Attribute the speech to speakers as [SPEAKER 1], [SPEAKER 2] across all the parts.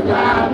[SPEAKER 1] Yesus.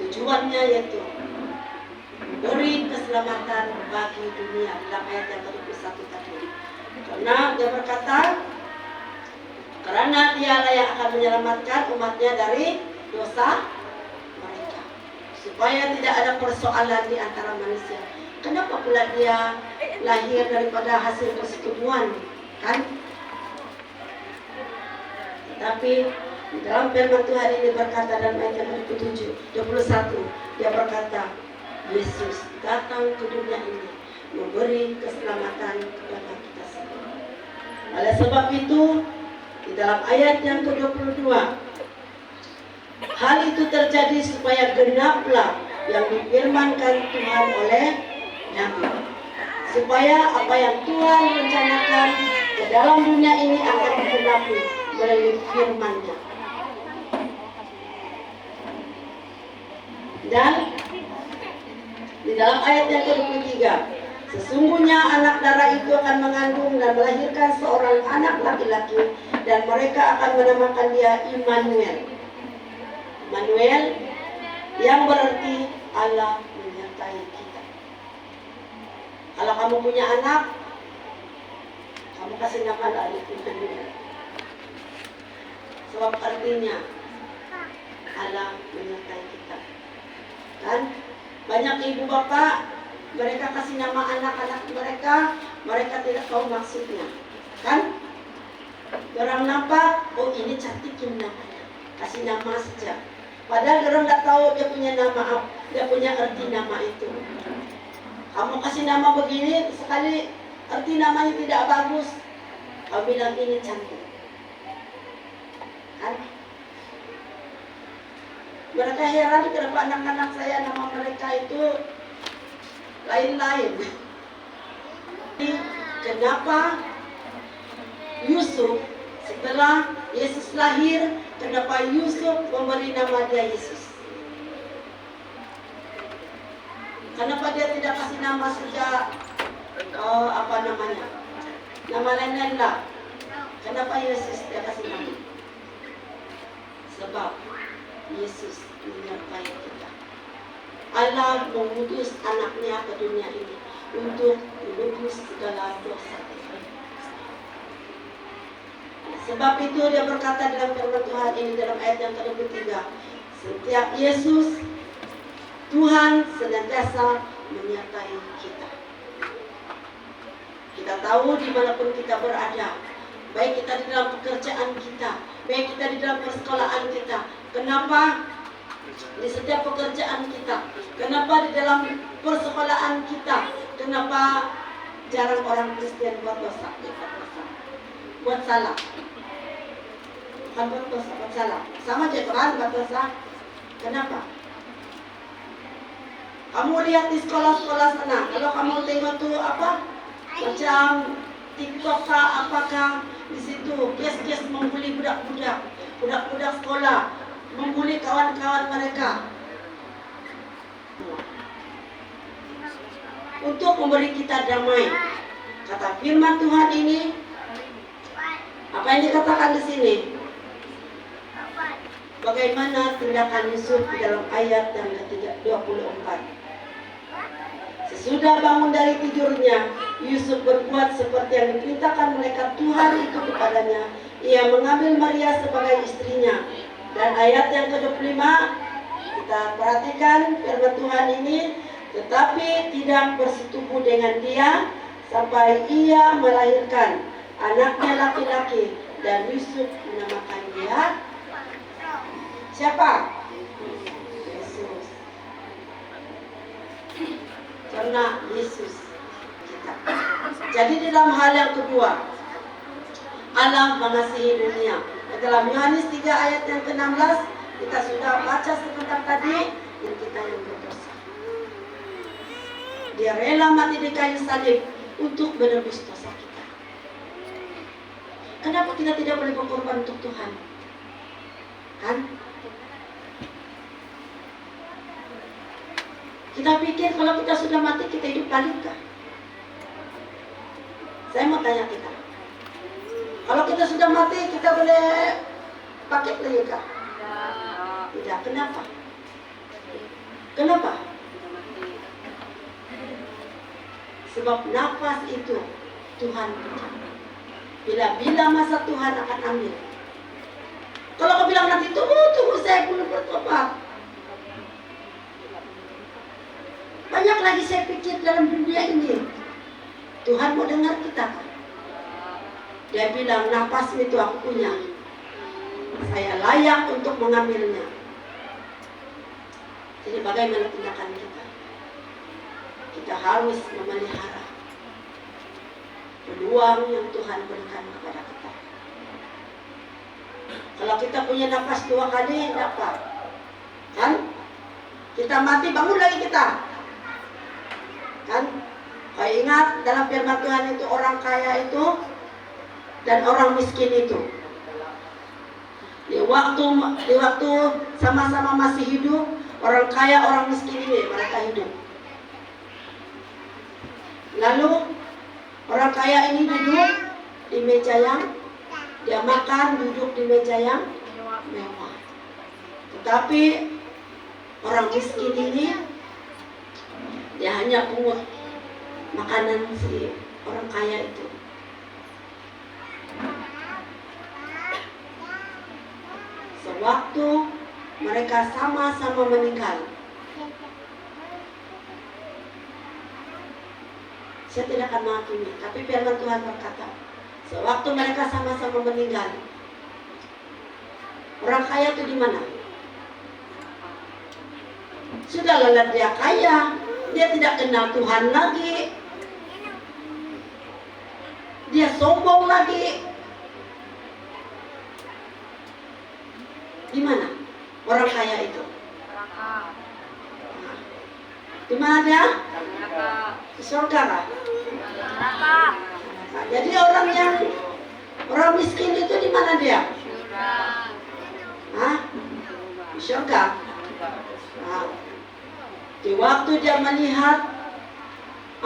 [SPEAKER 1] Tujuannya yaitu memberi keselamatan bagi dunia, dalam ayat yang ke-21 tadi. Karena dia berkata, karena dialah yang akan menyelamatkan umatnya dari dosa mereka, supaya tidak ada persoalan di antara manusia. Kenapa pula dia lahir daripada hasil persetubuhan, kan? Tetapi di dalam firman Tuhan ini berkata dalam ayat yang ke-21, dia berkata, Yesus datang ke dunia ini memberi keselamatan kepada kita semua. Oleh sebab itu, di dalam ayat yang ke-22, hal itu terjadi supaya genaplah yang difirmankan Tuhan oleh Nabi, supaya apa yang Tuhan rencanakan ke dalam dunia ini akan digenapi melalui firman-Nya. Dan di dalam ayat yang ke-23, sesungguhnya anak darah itu akan mengandung dan melahirkan seorang anak laki-laki, dan mereka akan menamakan dia Immanuel. Immanuel yang berarti Allah menyertai kita. Kalau kamu punya anak, kamu kasih nama dari Immanuel. Sebab artinya Allah menyertai kita. Kan? Banyak ibu bapak, mereka kasih nama anak-anak mereka tidak tahu maksudnya. Kan? Orang nampak, oh ini cantikin namanya, kasih nama saja. Padahal orang tidak tahu dia punya nama, dia punya arti nama itu. Kamu kasih nama begini, sekali arti namanya tidak bagus, kamu bilang ini cantik. Kan? Mereka heran kenapa anak-anak saya nama mereka itu lain-lain. Kenapa Yusuf setelah Yesus lahir, kenapa Yusuf memberi nama dia Yesus? Kenapa dia tidak kasih nama saja apa namanya? Nama lain-lain lah. Kenapa Yesus dia kasih nama? Sebab Yesus menyertai kita. Allah mengutus anaknya ke dunia ini untuk menebus segala dosa kita. Sebab itu dia berkata dalam firman Tuhan ini dalam ayat yang ke-23, setiap Yesus, Tuhan senantiasa menyertai kita. Kita tahu dimanapun kita berada, baik kita di dalam pekerjaan kita, baik kita di dalam persekolahan kita. Kenapa? Di setiap pekerjaan kita. Kenapa di dalam persekolahan kita? Kenapa jarang orang Kristen buat dosa? Buat salah. Bukan buat dosa, buat salah. Sama aja kan buat dosa. Kenapa? Kamu lihat di sekolah-sekolah sana, kalau kamu tengok tuh apa? Macam TikTok kah, apakah di situ kes-kes membuli budak-budak sekolah, membuli kawan-kawan mereka. Untuk memberi kita damai. Kata firman Tuhan ini, apa yang dikatakan di sini? Bagaimana tindakan Yusuf di dalam ayat yang ke-24. Sesudah bangun dari tidurnya, Yusuf berbuat seperti yang diperintahkan malaikat Tuhan itu kepadanya. Ia mengambil Maria sebagai istrinya Dan ayat yang ke-25 kita perhatikan firman Tuhan ini, tetapi tidak bersetubuh dengan dia sampai ia melahirkan anaknya laki-laki, dan Yusuf menamakan dia siapa? Yesus. Karena Yesus kita. Jadi di dalam hal yang kedua, Allah mengasihi dunia. Dalam Yohanes 3 ayat yang ke-16 kita sudah baca sebentar tadi, dan kita yang berdosa. Dia rela mati di kayu salib untuk menebus dosa kita. Kenapa kita tidak boleh berkorban untuk Tuhan? Kan? Kita pikir kalau kita sudah mati kita hidup balik kah? Saya mau tanya kita. Kalau kita sudah mati kita boleh pakai lagi kah? Tidak. Kenapa? Kenapa? Sebab nafas itu Tuhan berikan. Bila masa Tuhan akan ambil. Kalau kau bilang nanti tunggu saya belum bertobat. Banyak lagi saya pikir dalam dunia ini. Tuhan mau dengar kita kan? Dia bilang nafas itu aku punya. Saya layak untuk mengambilnya. Jadi bagaimana tindakan kita? Kita harus memelihara peluang yang Tuhan berikan kepada kita. Kalau kita punya nafas 2 kali dapat, kan? Kita mati bangun lagi kita, kan? Kau ingat dalam firman Tuhan itu orang kaya itu dan orang miskin itu. Di waktu sama-sama masih hidup, orang kaya orang miskin ini mereka hidup. Lalu orang kaya ini duduk di meja yang dia makan, duduk di meja yang mewah. Tetapi orang miskin ini dia hanya pungut makanan si orang kaya itu. Sewaktu mereka sama-sama meninggal, saya tidak akan menghakimi, tapi firman Tuhan berkata, sewaktu mereka sama-sama meninggal, orang kaya itu di mana? Sudah lelah dia kaya, dia tidak kenal Tuhan lagi, dia sombong lagi. Di mana orang kaya itu? Di mana dia? Di surga kah? Jadi orang miskin itu di mana dia? Hah? Di surga. Nah, di waktu dia melihat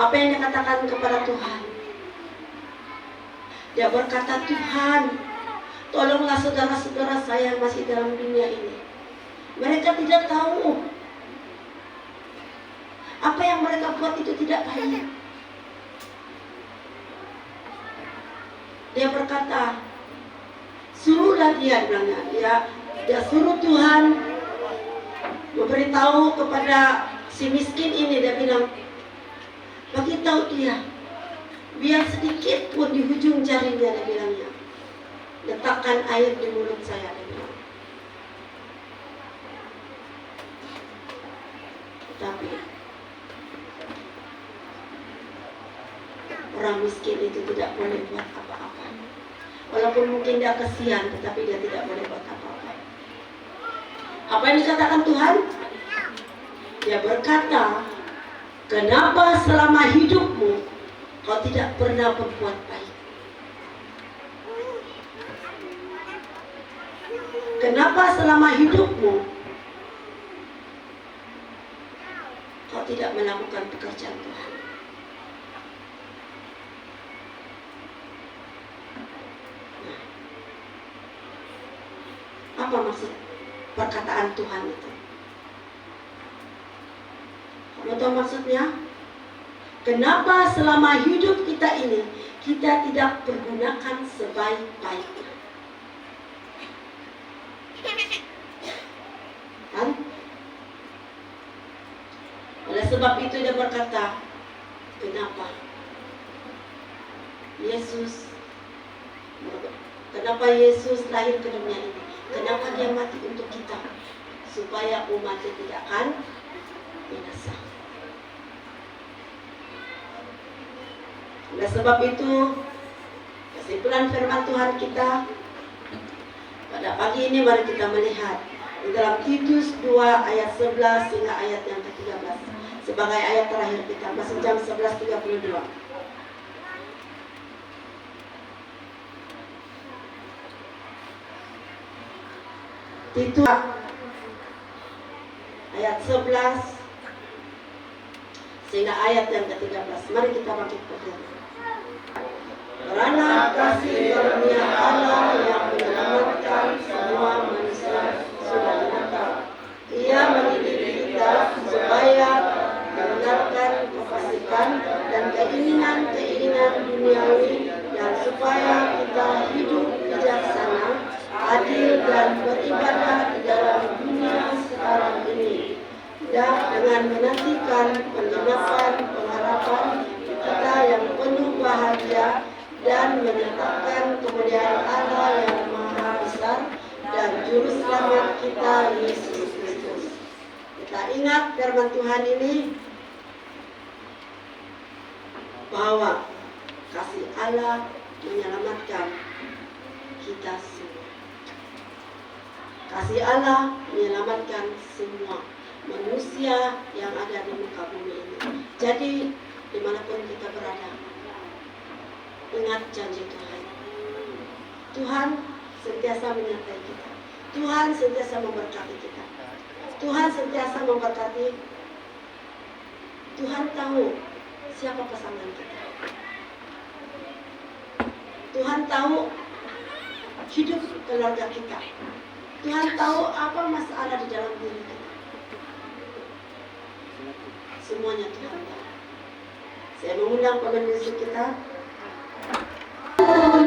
[SPEAKER 1] apa yang dikatakan kepada Tuhan, dia berkata, Tuhan, tolonglah saudara-saudara saya yang masih dalam dunia ini. Mereka tidak tahu apa yang mereka buat itu tidak baik. Dia berkata, suruhlah dia, bilangnya, dia suruh Tuhan memberitahu kepada si miskin ini. Dia bilang, bagi tahu dia, biar sedikit pun di ujung jarinya, dia bilangnya, letakkan air di mulut saya, dia bilang. Tapi orang miskin itu tidak boleh buat apa-apa. Walaupun mungkin dia kasihan, tetapi dia tidak boleh buat apa-apa. Apa yang dikatakan Tuhan? Dia berkata, kenapa selama hidupmu kau tidak pernah berbuat baik? Kenapa selama hidupmu kau tidak melakukan pekerjaan Tuhan? Nah, apa maksud perkataan Tuhan itu? Kamu tahu maksudnya? Kenapa selama hidup kita ini kita tidak pergunakan sebaik-baiknya? sebab itu dia berkata, kenapa Yesus lahir ke dunia ini? Kenapa dia mati untuk kita? Supaya umatnya tidak akan binasa. Oleh sebab itu, kesimpulan firman Tuhan kita pada pagi ini mari kita melihat di dalam Titus 2 ayat 11 hingga ayat yang ke-13 sebagai ayat terakhir kita, masih jam 11.32. Titus ayat 11 sehingga ayat yang ke-13. Mari kita bangkit berdiri. Karena kasih karunia Allah yang menyelamatkan semua manusia sudah nyata. Ia mendidik kita supaya mendengarkan kefasikan dan keinginan-keinginan duniawi, dan supaya kita hidup bijaksana, adil dan beribadah di dalam dunia sekarang ini, dan dengan menantikan penggenapan pengharapan kita yang penuh bahagia dan menetapkan kemuliaan Allah yang maha besar dan juru selamat kita Yesus Kristus. Kita ingat firman Tuhan ini bahwa kasih Allah menyelamatkan kita semua. Kasih Allah menyelamatkan semua manusia yang ada di muka bumi ini. Jadi dimanapun kita berada, ingat janji Tuhan. Tuhan sentiasa menyertai kita. Tuhan sentiasa memberkati kita. Tuhan sentiasa memberkati. Tuhan tahu siapa pasangan kita. Tuhan tahu hidup keluarga kita. Tuhan tahu apa masalah di dalam diri kita. Semuanya Tuhan tahu. Saya mengundang pemimpin kita.
[SPEAKER 2] Oh